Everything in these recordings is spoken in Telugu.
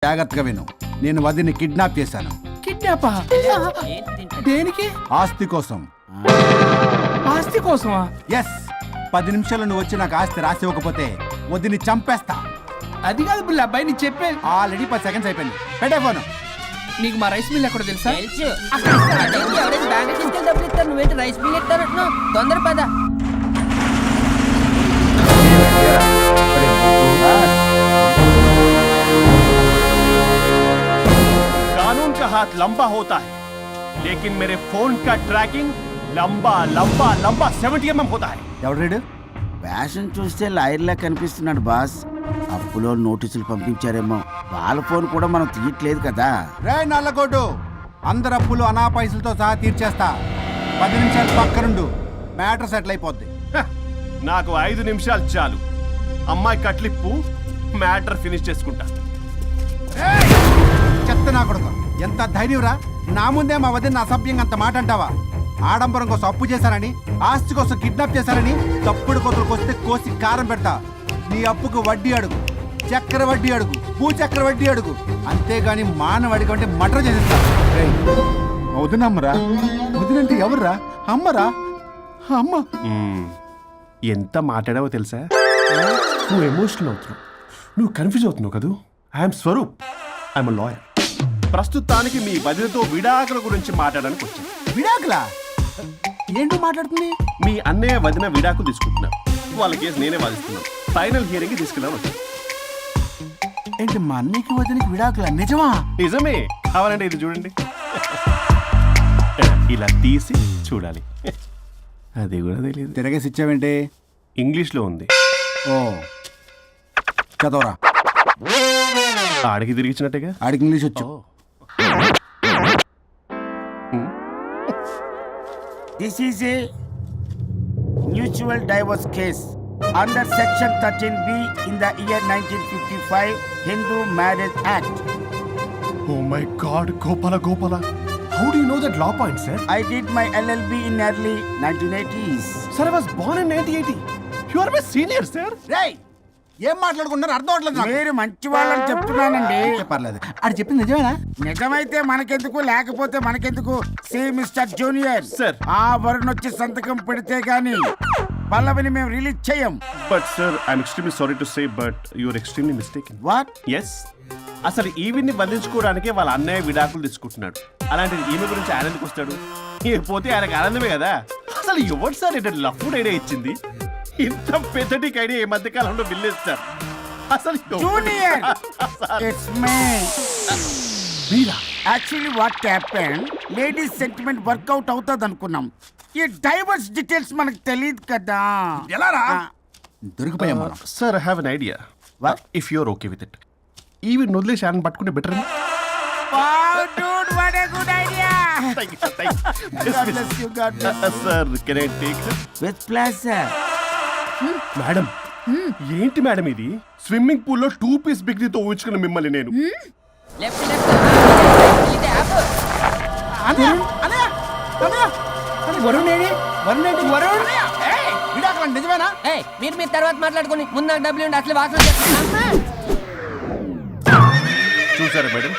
జాగ్రత్తగా విను. నేను వదిని కిడ్నాప్ చేశాను. కిడ్నాపా? దేనికి? ఆస్తి కోసం. ఆస్తి కోసమా? ఎస్. 10 నిమిషాలు నువ్వు వచ్చి నాకు ఆస్తి రాసి ఇవ్వకపోతే వదిని చంపేస్తా. అది కాదు బుల్ల అబ్బాయి, నీకు చెప్పే. ఆల్రెడీ 10 సెకండ్స్ అయిపోయింది. పెట్టే ఫోను. నీకు మా రైస్ మిల్ ఎక్కడ తెలుసా? తెలుసు. ఎవరైనా బ్యాంక్ తీసుకెళ్ళి డబ్బులు ఇస్తారు, నువ్వేంటి రైస్ మిల్ ఇస్తారంటున్నా? తొందర పద. कानून का हाथ लंबा होता है, लेकिन मेरे फोन का ट्रैकिंग लंबा लंबा लंबा 70 mm होता है. ఎవడు రీడు? ఫ్యాషన్ చూస్తే లాయర్లా కనిపిస్తున్నాడు బాస్. అప్పులో నోటీసులు పంపించారేమో. వాళ్ళ ఫోన్ కూడా మనం తీయట్లేదు కదా. రే నల్లగోడు, అందరు అప్పులు అనా పైసలతో సహా తీర్చేస్తా. 10 నిమిషాలు పక్కనుండు, మ్యాటర్ సెటిల్ అయిపోద్ది. హ, నాకు 5 నిమిషాలు చాలు. అమ్మాయి కట్లిప్పు, మ్యాటర్ ఫినిష్ చేసుకుంటా. చెత్త నా కొడుకు, ఎంత ధైర్యంరా! నా ముందే మా వదిన అసభ్యంగా అంత మాట అంటావా? ఆడంబరం కోసం అప్పు చేశారని, ఆస్తి కోసం కిడ్నాప్ చేశారని తప్పుడు కొతులకు వస్తే కోసి కారం పెడతా. నీ అప్పుకు వడ్డీ అడుగు, చక్కెర వడ్డీ అడుగు, భూచక్ర వడ్డీ అడుగు. అంతేగాని మానవ అడిగి అంటే మటర్ చేసేస్తా. వదినమ్మరా? వదినంటే ఎవర్రా? అమ్మరా? అమ్మ. ఎంత మాట్లాడావో తెలుసా? నువ్వు ఎమోషనల్ అవుతున్నావు, నువ్వు కన్ఫ్యూజ్ అవుతున్నావు కదూ. I'm Swaroop, I'm lawyer. ప్రస్తుతానికి మీ వదినతో విడాకుల గురించి మాట్లాడడానికి వచ్చాను. విడాకులా? ఏంటో మాట్లాడుతుంది? మీ అన్నయ్య వదిన విడాకులు తీసుకుంటున్నారు. వాళ్ళ కేసు నేనే వాదిస్తున్నాను. ఫైనల్ హియరింగ్ తీసుకెళ్ళాను వచ్చాను. ఏంటి మా అన్నయ్యకి వదినకి విడాకులా? నిజమా? నిజమే. కావాలంటే ఇది చూడండి. ఇలా తీసి చూడాలి. అది కూడా తెలియదు. తిరగేసి ఇచ్చావేంటి? ఇంగ్లీష్లో ఉంది. ఓ, చదవరా. ఆడికి తిరిగిచ్చినట్టుగా. ఆడికి ఇంగ్లీష్ వచ్చు. This is a mutual divorce case under section 13B in the year 1955 Hindu marriage act. Oh my God, Gopala. How do you know that law point, sir? I did my LLB in early 1980s. Sir, I was born in 1980. You are my senior, sir. రేయ్, ఏం మాట్లాడుకుంటున్నారు అర్థం అవట్లేదు నాకు. మీరు మంచి వాళ్ళని చెప్తున్నానండి. పర్లేదు. అది చెప్పింది నిజమేనా? నిజమైతే మనకెందుకు, లేకపోతే మనకెందుకు? See mister junior, Sir. ఆ వరుణ్ వచ్చి సంతకం పెడితే గాని పల్లవిని మేము రిలీజ్ చేయం. But sir, I'm extremely sorry to say, but you are extremely mistaken. What? Yes. అసలు ఈవిని బంధించుకోవడానికే వాళ్ళ అన్నయ్య విడాకులు తీసుకుంటున్నాడు. అలాంటిది ఈమె గురించి ఆనందకు వస్తాడు. పోతే ఆయనకు ఆనందమే కదా. అసలు ఎవరు సార్ ఏంటో లఫ్డ్ ఐడియా ఇచ్చింది? ఇంత పెద్దటికి ఐడియా ఈ మధ్య కాలంలో విల్లేస్తారు. అసలు జూనియర్, ఇట్స్ మీ. మీరా? Actually what happen, ladies sentiment work out అవుతుంది అనుకున్నాం. ఈ డైవర్స్ డీటెయిల్స్ మనకు తెలియదు కదా. ఎలా రా? దొరికిపోయాం మనం. Sir, I have an idea. What? If you're okay with it, ఈవిని వదిలేసి ఆయన పట్టుకుంటే better. Wow, dude, what a good idea. God bless you, God bless you. Sir, can I take? With pleasure. Madam, ఏంటి మేడం ఇది? స్విమ్మింగ్ పూల్ లో 2 పీస్ బిగ్నీతో ఊహించుకున్న మిమ్మల్ని నేను. Left left. ఇది యాప్. వరుణ్ ఏడి? వరుణ్ ఏంటి? వరుణ్ విడాకులు నిజమేనా? ఏయ్, మీరు తర్వాత మాట్లాడుకుని ముందు నాకు డబ్బులు ఉండి అసలు వాసన చేస్తున్నా. చూసారా మేడం,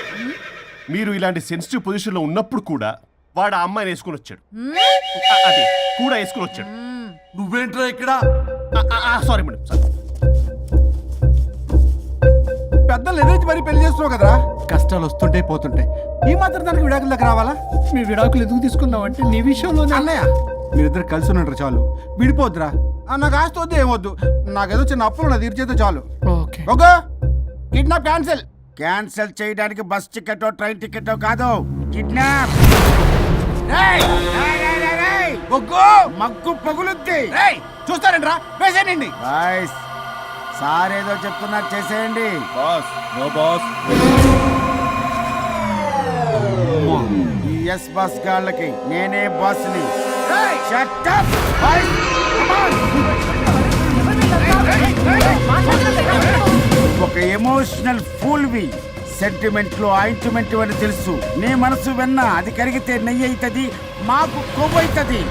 మీరు ఇలాంటి సెన్సిటివ్ పొజిషన్ లో ఉన్నప్పుడు కూడా వాడు ఆ అమ్మాయిని వేసుకుని వచ్చాడు. అదే కూడా వేసుకుని వచ్చాడు. నువ్వేంట్రా ఇక్కడ? Sorry madam, sorry. పెద్దలు ఎదురు మరి పెళ్లి చేస్తున్నావు కదరా. కష్టాలు వస్తుంటే పోతుంటాయి. ఈ మాత్రం దానికి విడాకుల దగ్గర రావాలా? మీ విడాకులు ఎందుకు తీసుకున్నావు అంటే నీ విషయంలోనే. అన్నయ్య, మీరిద్దరు కలిసి ఉన్నట్టు చాలు. విడిపోద్దురా. నాకు ఆస్తి వద్దు, ఏమొద్దు. నాకేదో చిన్న అప్పులు నా తీర్చేదో చాలు. Okay. Okay, kidnap cancel. Cancel చేయడానికి బస్ టికెటో ట్రైన్ టికెటో కాదు, కిడ్నాప్. మగ్గు పగులుద్ది. చూస్తారంట్రా, వేసేయండి. బాయ్స్, సార్ ఏదో చెప్తున్నారు, చేసేయండి. Boss, no boss. ఈ ఎస్ బస్ గాళ్ళకి నేనే బాస్ని. Shut up, boys. Come on. ఒక ఎమోషనల్ ఫూల్వి. సెంటిమెంట్ లో ఆయింట్మెంట్ అని తెలుసు. నీ మనసు వెన్న, అది కరిగితే నెయ్యి అవుతుంది, మాకు కొవ్వు అవుతుంది.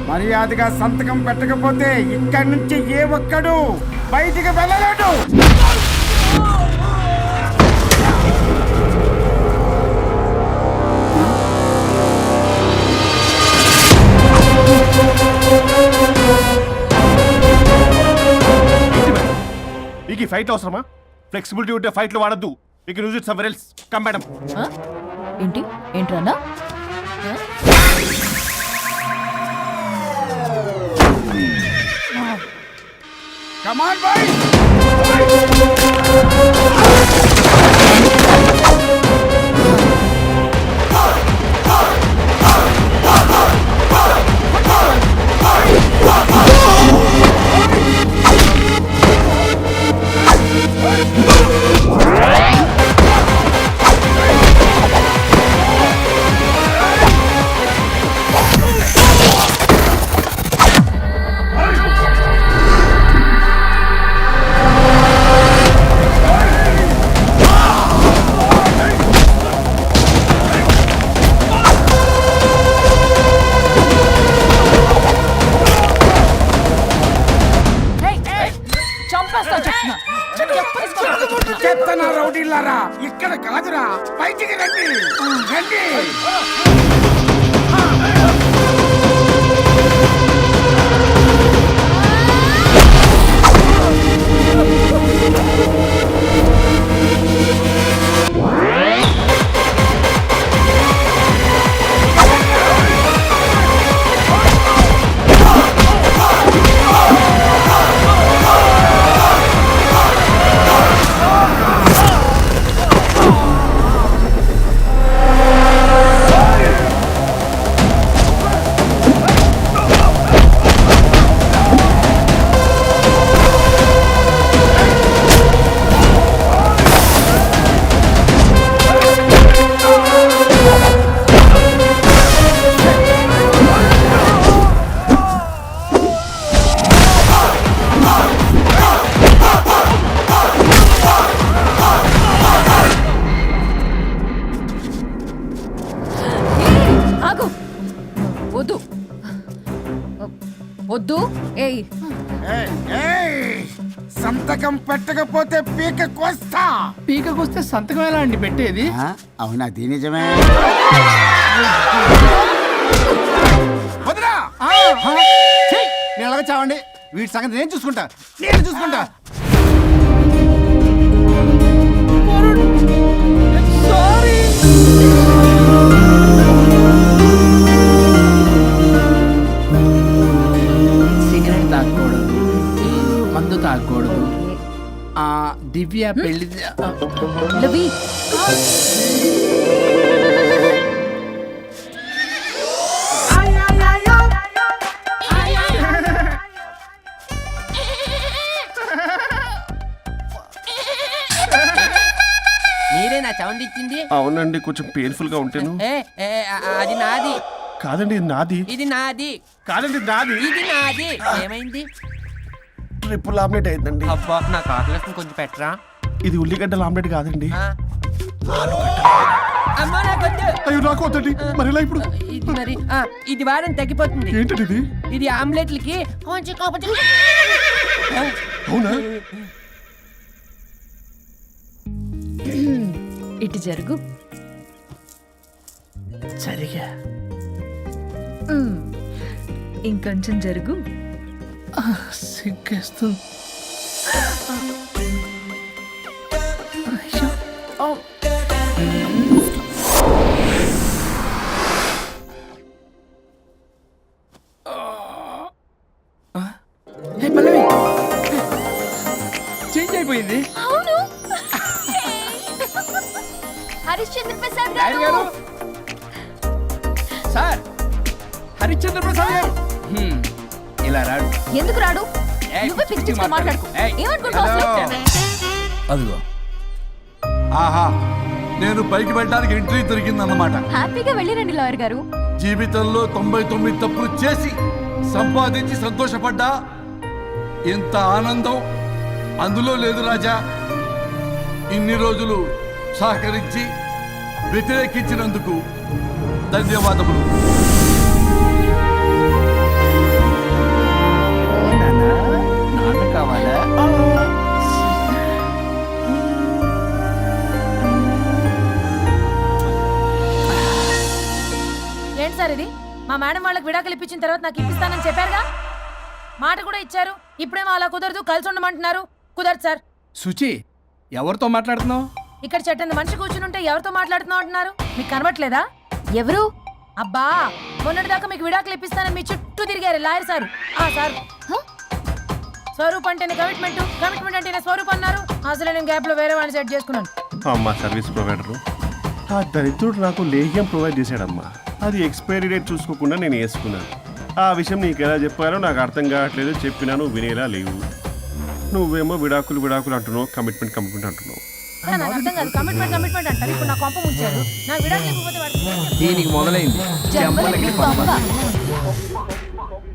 మర్యాదగా సంతకం పెట్టకపోతే ఇక్కడి నుంచి ఏ ఒక్కడు బయటికి వెళ్ళలేడు. ఫైట్ అవసరమా? ఫ్లెక్సిబిలిటీ ఉంటే ఫైట్లు వాడద్దు. You can use it somewhere else. Come madam. ఏంట్రన్నా కమాన్ బాయ్. చంపేస్తా చెప్తున్నా చెత్తన రౌడీలారా, ఇక్కడ కాదురా, బయటికి రండి రండి. ఆగు వద్దు వద్దు ఏయ్ సంతకం పెట్టకపోతే పీక కోస్తా. పీకకొస్తే సంతకం ఎలా అండి పెట్టేది? అవునా? అది నిజమే. వదినా! ఛీ! నేను అలాగే చావండి. వీటి సంగతి నేను చూసుకుంటా. నేను చూసుకుంటా. సిగరెట్ తాగకూడదు, మందు తాగకూడదు. దివ్య పెళ్లి లవి మీరే నా సౌండ్ ఇచ్చింది? అవునండి, కొంచెం పెయిన్ఫుల్ గా ఉంటాను. అది నాది. కాదండి, ఇది నాది. ఇది నాది. కాదండి, ఇది నాది. ఇది నాది. ఏమైంది? ట్రిపుల్ ఆమ్లెట్ అయిందండి. అబ్బా నాకు ఆకలిస్తుంది, కొంచెం పెట్టరా. ఇది ఉల్లిగడ్డల ఆమ్లెట్ కాదండి. అమ్మా నాకొద్దు. అయ్యో, నాకు వద్దండి. మరి ఇలా ఇప్పుడు ఇది మరి ఇది వారం తగ్గిపోతుంది. ఏంటండి ఇది? ఇది ఆమ్లెట్లకి కొంచెం కాకపోతే అవునా? ఇటు జరుగు. సరిగా ఇంకొంచెం జరుగు. సిగ్గేస్తుంది. చేంజ్ అయిపోయింది. అవును హరిశ్చంద్ర ప్రసాద్ డాడీ గారు, సార్ హరిశ్చంద్ర ప్రసాద్ గారు. ఇలా రాడు. ఎందుకు రాడు? ఏయ్, నువ్వే పిచ్చి పిచ్చిగా మాట్లాడుకో. ఏయ్, ఏమనుకుంటావు అసలు? అదిగో ఆహా, నేను పైకి వెళ్ళడానికి ఎంట్రీ దొరికిందన్నమాట. హ్యాపీగా వెళ్ళిరండి లాయర్ గారు. జీవితంలో 99 తప్పులు చేసి సంపాదించి సంతోషపడ్డా ఇంత ఆనందం అందులో లేదు రాజా. ఇన్ని రోజులు సహకరించి వ్యతిరేకించినందుకు ధన్యవాదములు. నాన్న కావాలా? ఏంటి సార్ ఇది? మా మేడం వాళ్ళకి విడాకులు ఇప్పించిన తర్వాత నాకు ఇప్పిస్తానని చెప్పారుగా, మాట కూడా ఇచ్చారు. ఇప్పుడేమో అలా కుదరదు, కలిసి ఉండమంటున్నారు. కుదరదు సార్, సుచి ఎవరితో మాట్లాడుతున్నావు? ఇక్కడ చెట్టంత మనిషి కూర్చుని ఉంటే ఎవరితో మాట్లాడుతున్నావు అంటున్నారు? మీకు కనబట్లేదా? ఎవరు? అబ్బా మొన్నటిదాకా మీకు విడాకులు ఇప్పిస్తానని మీ చుట్టూ తిరిగారు లాయర్ సార్. ఆ సార్ స్వరూప్ అంటేనే కమిట్మెంట్, కమిట్మెంట్ అంటేనే స్వరూప్ అన్నారు. అసలు నేను గ్యాప్ లో వేరే వాడిని సెట్ చేసుకున్నాను. అమ్మా సర్వీస్ ప్రొవైడరు ఆ దరిద్రుడు నాకు లేహ్యం ప్రొవైడ్ చేశాడమ్మా. అది ఎక్స్పైరీ డేట్ చూసుకోకుండా నేను వేసుకున్నాను. ఆ విషయం నీకు ఎలా చెప్పాలో నాకు అర్థం కావట్లేదు. చెప్పినా నువ్వు వినేలా లేవు. నువ్వేమో విడాకులు విడాకులు అంటున్నావు, కమిట్మెంట్ కమిట్మెంట్ అంటున్నావు. నాకు అర్థం కాదు. కమిట్మెంట్ కమిట్మెంట్ అంటారు. ఇప్పుడు నా కొంప ముంచారు. నా విడాకులు ఇవ్వకపోతే వాడికి దీనికి మొదలైంది జంబలకి పంప.